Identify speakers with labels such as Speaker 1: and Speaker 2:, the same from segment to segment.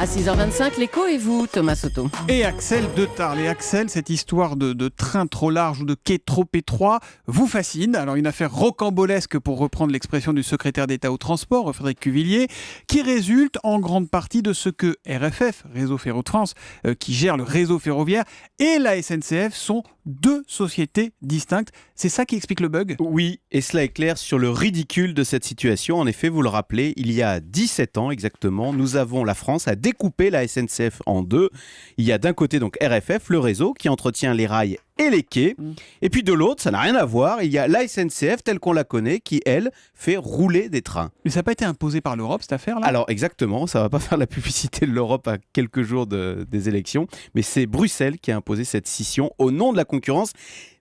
Speaker 1: À 6h25, l'écho et vous, Thomas Soto.
Speaker 2: Et Axel de Tarle. Et Axel, cette histoire de train trop large ou de quai trop étroit vous fascine. Alors, une affaire rocambolesque, pour reprendre l'expression du secrétaire d'État au transport, Frédéric Cuvillier, qui résulte en grande partie de ce que RFF, Réseau Ferré de France, qui gère le réseau ferroviaire, et la SNCF sont deux sociétés distinctes. C'est ça qui explique le bug ?
Speaker 3: Oui, et cela est clair sur le ridicule de cette situation. En effet, vous le rappelez, il y a 17 ans exactement, la France a découpé la SNCF en deux. Il y a d'un côté donc RFF, le réseau, qui entretient les rails et les quais. Et puis de l'autre, ça n'a rien à voir, il y a la SNCF telle qu'on la connaît, qui, elle, fait rouler des trains.
Speaker 2: Mais ça n'a pas été imposé par l'Europe, cette affaire-là ?
Speaker 3: Alors exactement, ça ne va pas faire la publicité de l'Europe à quelques jours des élections, mais c'est Bruxelles qui a imposé cette scission au nom de la concurrence.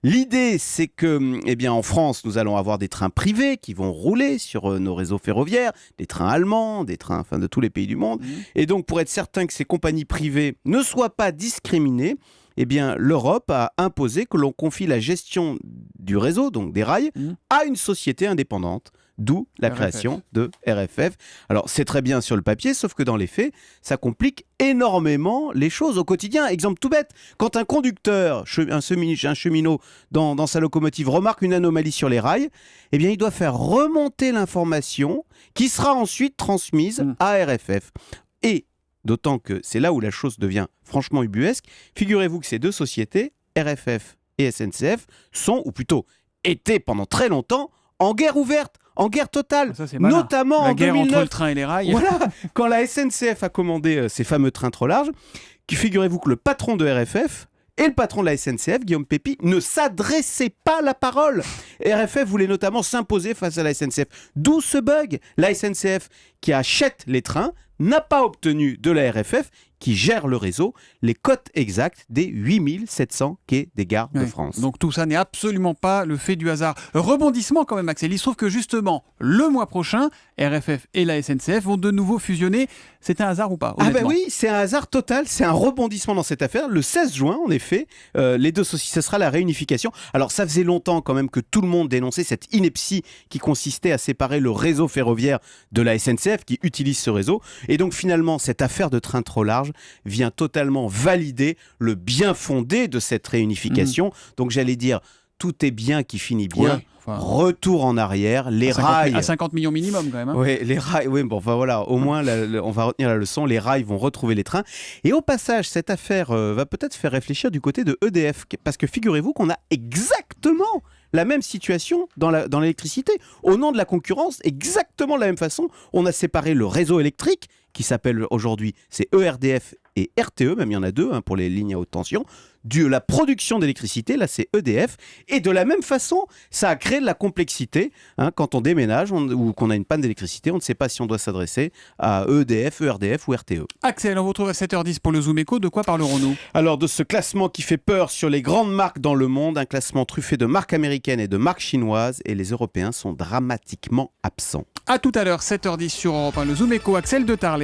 Speaker 3: L'idée, c'est que, en France, nous allons avoir des trains privés qui vont rouler sur nos réseaux ferroviaires, des trains allemands, des trains de tous les pays du monde. Et donc, pour être certain que ces compagnies privées ne soient pas discriminées, l'Europe a imposé que l'on confie la gestion du réseau, donc des rails, à une société indépendante. D'où la création de RFF. Alors, c'est très bien sur le papier, sauf que dans les faits, ça complique énormément les choses au quotidien. Exemple tout bête, quand un conducteur, un cheminot, dans sa locomotive remarque une anomalie sur les rails, il doit faire remonter l'information qui sera ensuite transmise à RFF. Et d'autant que c'est là où la chose devient franchement ubuesque, figurez-vous que ces deux sociétés, RFF et SNCF, sont, ou plutôt étaient pendant très longtemps, en guerre ouverte. En guerre totale, notamment en 2009. La
Speaker 2: guerre entre le train et les rails.
Speaker 3: Voilà, quand la SNCF a commandé ces fameux trains trop larges, figurez-vous que le patron de RFF et le patron de la SNCF, Guillaume Pépi, ne s'adressaient pas la parole. RFF voulait notamment s'imposer face à la SNCF. D'où ce bug. La SNCF, qui achète les trains, n'a pas obtenu de la RFF, qui gère le réseau, les cotes exactes des 8700 quais des gares de France.
Speaker 2: Donc tout ça n'est absolument pas le fait du hasard. Rebondissement quand même, Axel. Il se trouve que justement, le mois prochain, RFF et la SNCF vont de nouveau fusionner. C'est un hasard ou pas, honnêtement ?
Speaker 3: Oui, c'est un hasard total. C'est un rebondissement dans cette affaire. Le 16 juin, en effet, les deux sociétés, ce sera la réunification. Alors ça faisait longtemps quand même que tout le monde dénonçait cette ineptie qui consistait à séparer le réseau ferroviaire de la SNCF qui utilise ce réseau. Et donc finalement, cette affaire de train trop large vient totalement valider le bien fondé de cette réunification. Donc j'allais dire, tout est bien qui finit bien. Retour en arrière, les rails...
Speaker 2: À 50 millions minimum quand même.
Speaker 3: Oui, les rails, au moins on va retenir la leçon, les rails vont retrouver les trains. Et au passage, cette affaire va peut-être faire réfléchir du côté de EDF, parce que figurez-vous qu'on a exactement la même situation dans l'électricité. Au nom de la concurrence, exactement de la même façon, on a séparé le réseau électrique, qui s'appelle aujourd'hui, c'est ERDF et RTE, même il y en a deux pour les lignes à haute tension, de la production d'électricité, là c'est EDF, et de la même façon, ça a créé de la complexité. Quand on déménage ou qu'on a une panne d'électricité, on ne sait pas si on doit s'adresser à EDF, ERDF ou RTE.
Speaker 2: Axel, on vous retrouve à 7h10 pour le Zoom Echo. De quoi parlerons-nous ?
Speaker 3: Alors de ce classement qui fait peur sur les grandes marques dans le monde, un classement truffé de marques américaines et de marques chinoises, et les Européens sont dramatiquement absents.
Speaker 2: A tout à l'heure, 7h10 sur Europe 1, le Zoom Echo, Axel de Tarle.